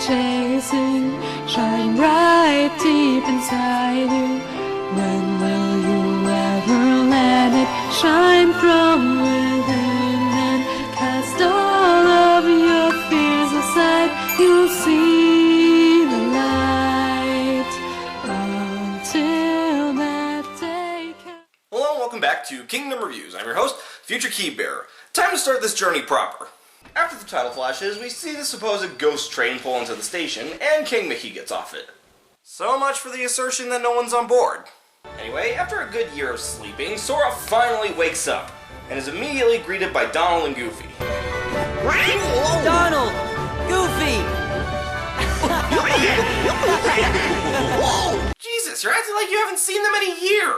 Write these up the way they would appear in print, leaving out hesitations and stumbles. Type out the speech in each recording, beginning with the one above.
chasing shine bright deep inside you. When will you ever let it shine from within and cast all of your fears aside? You'll see the light until that day comes. Hello and welcome back to Kingdom Reviews. I'm your host, Future Key Bearer. Time to start this journey proper. After the title flashes, we see the supposed ghost train pull into the station, and King Mickey gets off it. So much for the assertion that no one's on board. Anyway, after a good year of sleeping, Sora finally wakes up, and is immediately greeted by Donald and Goofy. Donald! Goofy! Jesus, you're acting like you haven't seen them in a year!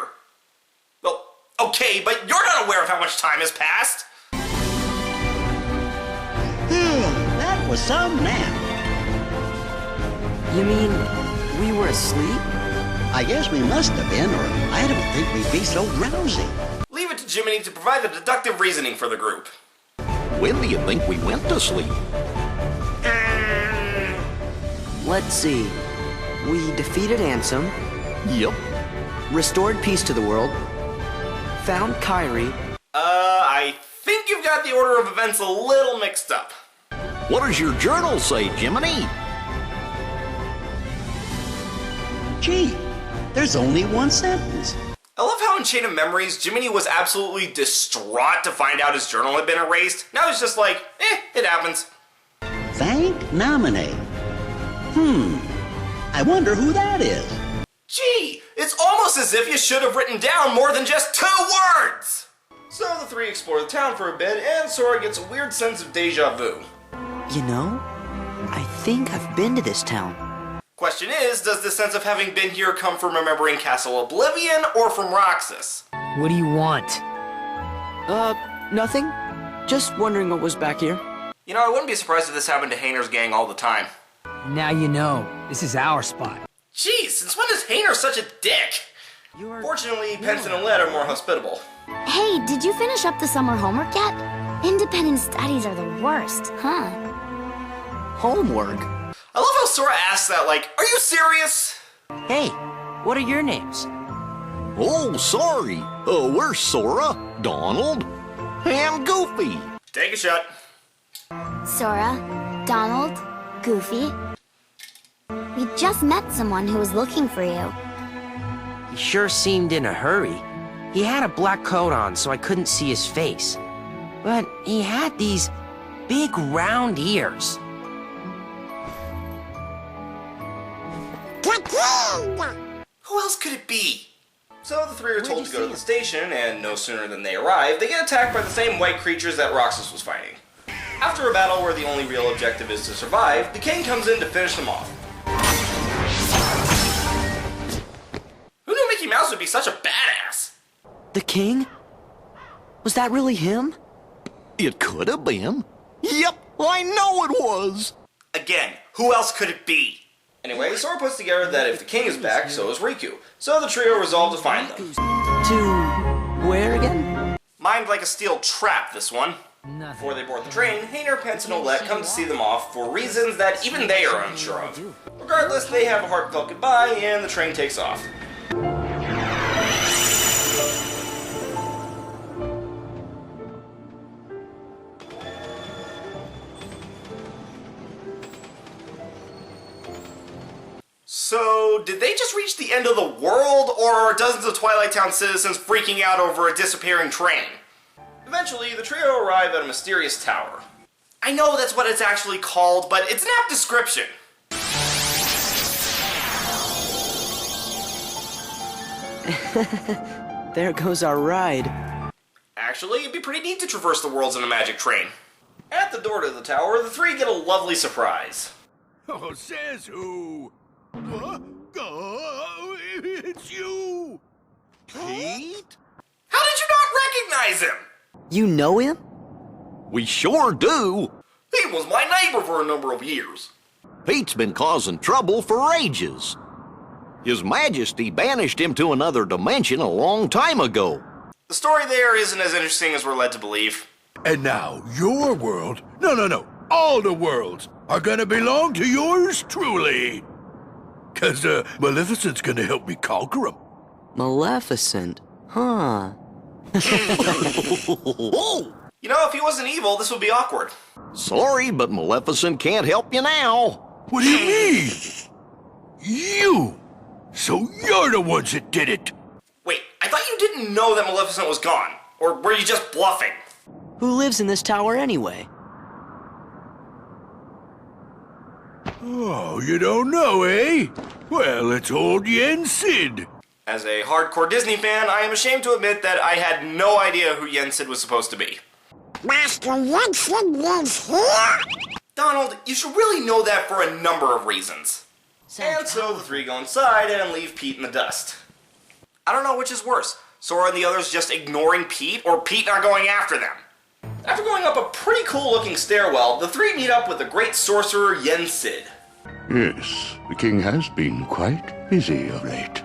Well, okay, but you're not aware of how much time has passed! That was some nap. You mean we were asleep? I guess we must have been, or I don't think we'd be so drowsy. Leave it to Jiminy to provide the deductive reasoning for the group. When do you think we went to sleep? Let's see. We defeated Ansem, Yep. restored peace to the world, found Kyrie. I think you've got the order of events a little mixed up. What does your journal say, Jiminy? Gee, there's only one sentence. I love how in Chain of Memories, Jiminy was absolutely distraught to find out his journal had been erased. Now he's just like, it happens. Thank nominate. I wonder who that is. Gee, it's almost as if you should have written down more than just 2 words! So the three explore the town for a bit, and Sora gets a weird sense of deja vu. You know, I think I've been to this town. Question is, does this sense of having been here come from remembering Castle Oblivion or from Roxas? What do you want? Nothing. Just wondering what was back here. You know, I wouldn't be surprised if this happened to Hayner's gang all the time. Now you know. This is our spot. Jeez, since when is Hayner such a dick? Fortunately, Penson and Led are more hospitable. Hey, did you finish up the summer homework yet? Independent studies are the worst, huh? Homework? I love how Sora asks that like, are you serious? Hey, what are your names? Oh, sorry. We're Sora, Donald, and Goofy. Take a shot. Sora, Donald, Goofy. We just met someone who was looking for you. He sure seemed in a hurry. He had a black coat on, so I couldn't see his face. But he had these big round ears. Who else could it be? So the three are told to go to the station, and no sooner than they arrive, they get attacked by the same white creatures that Roxas was fighting. After a battle where the only real objective is to survive, the king comes in to finish them off. Who knew Mickey Mouse would be such a badass? The king? Was that really him? It could have been. Yep, I know it was. Again, who else could it be? Anyway, Sora puts together that if the king is back, so is Riku. So the trio resolve to find them. To where again? Mind like a steel trap, this one. Before they board the train, Hayner, Pence, and Olette come to see them off for reasons that even they are unsure of. Regardless, they have a heartfelt goodbye, and the train takes off. So, did they just reach the end of the world, or are dozens of Twilight Town citizens freaking out over a disappearing train? Eventually, the trio arrive at a mysterious tower. I know that's what it's actually called, but it's an apt description. There goes our ride. Actually, it'd be pretty neat to traverse the worlds in a magic train. At the door to the tower, the three get a lovely surprise. Oh, says who? It's you! Pete? How did you not recognize him? You know him? We sure do. He was my neighbor for a number of years. Pete's been causing trouble for ages. His Majesty banished him to another dimension a long time ago. The story there isn't as interesting as we're led to believe. And now, your world, no, all the worlds, are gonna belong to yours truly. 'Cause Maleficent's gonna help me conquer 'em. Maleficent? Huh. You know, if he wasn't evil, this would be awkward. Sorry, but Maleficent can't help you now. What do you mean? You! So you're the ones that did it! Wait, I thought you didn't know that Maleficent was gone. Or were you just bluffing? Who lives in this tower anyway? Oh, you don't know, eh? Well, it's old Yen Sid. As a hardcore Disney fan, I am ashamed to admit that I had no idea who Yen Sid was supposed to be. Master Yen Sid lives here? Donald, you should really know that for a number of reasons. And so the three go inside and leave Pete in the dust. I don't know which is worse, Sora and the others just ignoring Pete, or Pete not going after them. After going up a pretty cool looking stairwell, the three meet up with the great sorcerer Yen Sid. Yes, the king has been quite busy of late.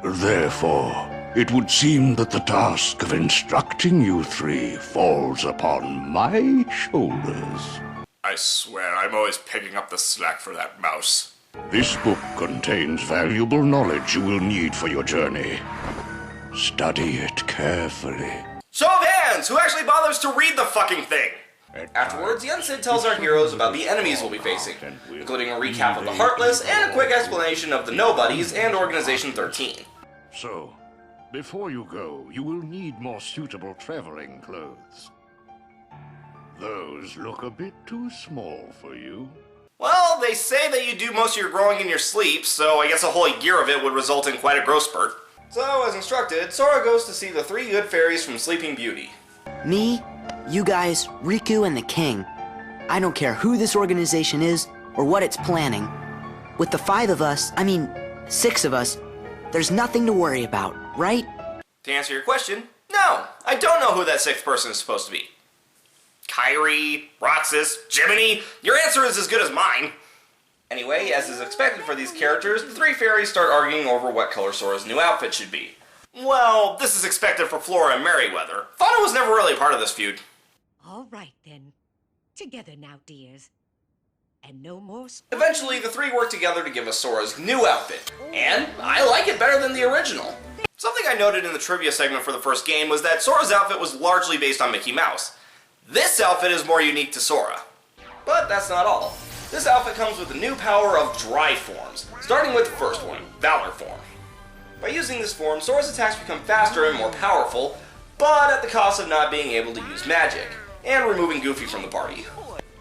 Therefore, it would seem that the task of instructing you three falls upon my shoulders. I swear, I'm always picking up the slack for that mouse. This book contains valuable knowledge you will need for your journey. Study it carefully. Show of hands! Who actually bothers to read the fucking thing? Afterwards, Yen Sid tells our heroes about the enemies we'll be facing, including a recap of the Heartless and a quick explanation of the Nobodies and Organization 13. So, before you go, you will need more suitable traveling clothes. Those look a bit too small for you. Well, they say that you do most of your growing in your sleep, so I guess a whole year of it would result in quite a growth spurt. So, as instructed, Sora goes to see the three good fairies from Sleeping Beauty. Me, you guys, Riku, and the king. I don't care who this organization is or what it's planning. With the 5 of us, 6 of us, there's nothing to worry about, right? To answer your question, no, I don't know who that 6th person is supposed to be. Kyrie, Roxas, Jiminy, your answer is as good as mine. Anyway, as is expected for these characters, the three fairies start arguing over what color Sora's new outfit should be. Well, this is expected for Flora and Merryweather. Fauna was never really a part of this feud. All right, then. Together now, dears. And no more... Eventually, the three work together to give us Sora's new outfit. And I like it better than the original. Something I noted in the trivia segment for the first game was that Sora's outfit was largely based on Mickey Mouse. This outfit is more unique to Sora. But that's not all. This outfit comes with the new power of dry forms, starting with the first one, Valor Form. By using this form, Sora's attacks become faster and more powerful, but at the cost of not being able to use magic, and removing Goofy from the party.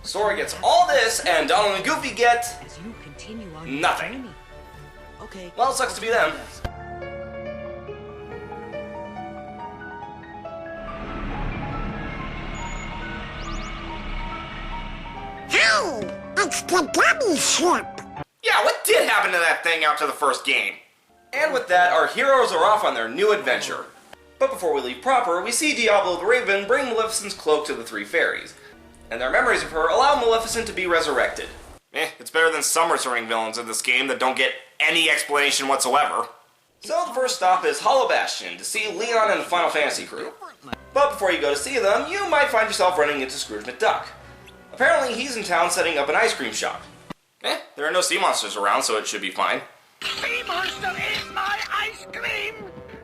Sora gets all this, and Donald and Goofy get... nothing. Okay. Well, it sucks to be them. Hey, it's the dummy ship. Yeah, what did happen to that thing after the first game? And with that, our heroes are off on their new adventure. But before we leave proper, we see Diablo the Raven bring Maleficent's cloak to the three fairies. And their memories of her allow Maleficent to be resurrected. It's better than some returning villains in this game that don't get any explanation whatsoever. So the first stop is Hollow Bastion to see Leon and the Final Fantasy crew. But before you go to see them, you might find yourself running into Scrooge McDuck. Apparently he's in town setting up an ice cream shop. There are no sea monsters around, so it should be fine. Sea monster ate my ice cream!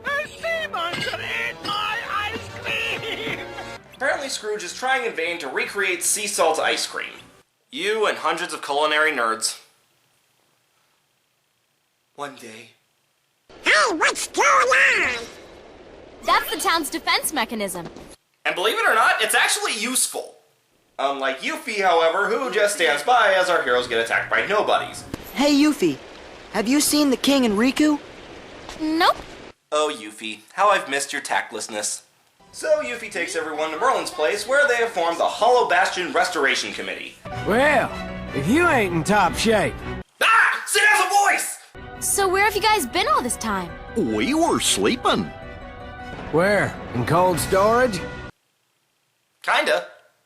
A sea monster ate my ice cream! Apparently Scrooge is trying in vain to recreate sea salt ice cream. You and hundreds of culinary nerds. One day. Hey, what's going on? That's the town's defense mechanism. And believe it or not, it's actually useful. Unlike Yuffie, however, who just stands by as our heroes get attacked by nobodies. Hey, Yuffie, have you seen the king and Riku? Nope. Oh, Yuffie, how I've missed your tactlessness. So Yuffie takes everyone to Merlin's place, where they have formed the Hollow Bastion Restoration Committee. Well, if you ain't in top shape. Ah! Sid has a voice! So where have you guys been all this time? We were sleeping. Where? In cold storage? Kinda.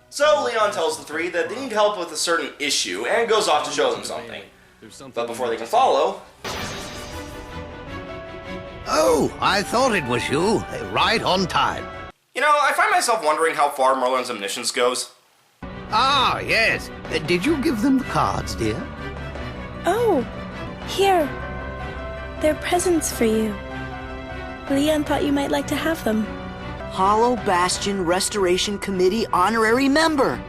So Leon tells the three that they need help with a certain issue and goes off to show them something. But before they can follow... Oh, I thought it was you. Right on time. You know, I find myself wondering how far Merlin's omniscience goes. Ah, yes. Did you give them the cards, dear? Oh, here. They're presents for you. Leon thought you might like to have them. Hollow Bastion Restoration Committee honorary member.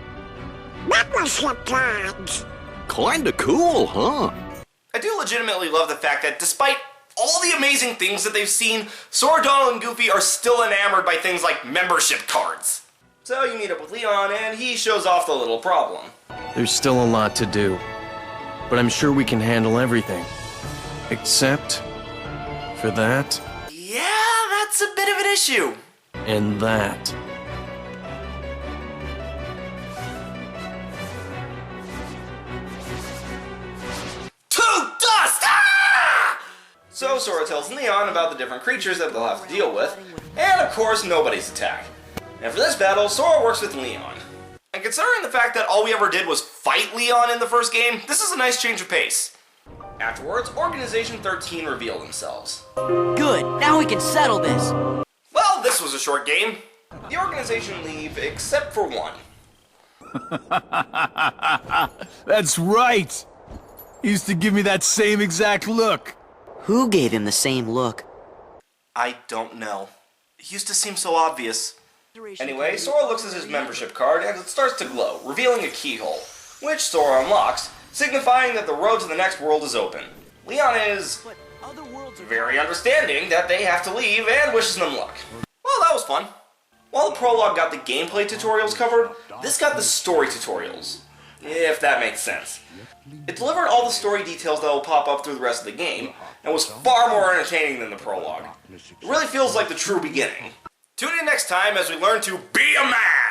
Membership cards. Kinda cool, huh? I do legitimately love the fact that despite all the amazing things that they've seen, Sora, Donald, and Goofy are still enamored by things like membership cards. So you meet up with Leon, and he shows off the little problem. There's still a lot to do, but I'm sure we can handle everything. Except for that. Yeah, that's a bit of an issue. And that. To dust! Ah! So Sora tells Leon about the different creatures that they'll have to deal with, and of course nobody's attack. And for this battle, Sora works with Leon. And considering the fact that all we ever did was fight Leon in the first game, this is a nice change of pace. Afterwards, Organization 13 reveal themselves. Good, now we can settle this. Well, this was a short game. The organization leave except for one. That's right! He used to give me that same exact look. Who gave him the same look? I don't know. It used to seem so obvious. Anyway, Sora looks at his membership card and it starts to glow, revealing a keyhole, which Sora unlocks, signifying that the road to the next world is open. Leon is very understanding that they have to leave and wishes them luck. Well, that was fun. While the prologue got the gameplay tutorials covered, this got the story tutorials, if that makes sense. It delivered all the story details that will pop up through the rest of the game, and was far more entertaining than the prologue. It really feels like the true beginning. Tune in next time as we learn to be a man!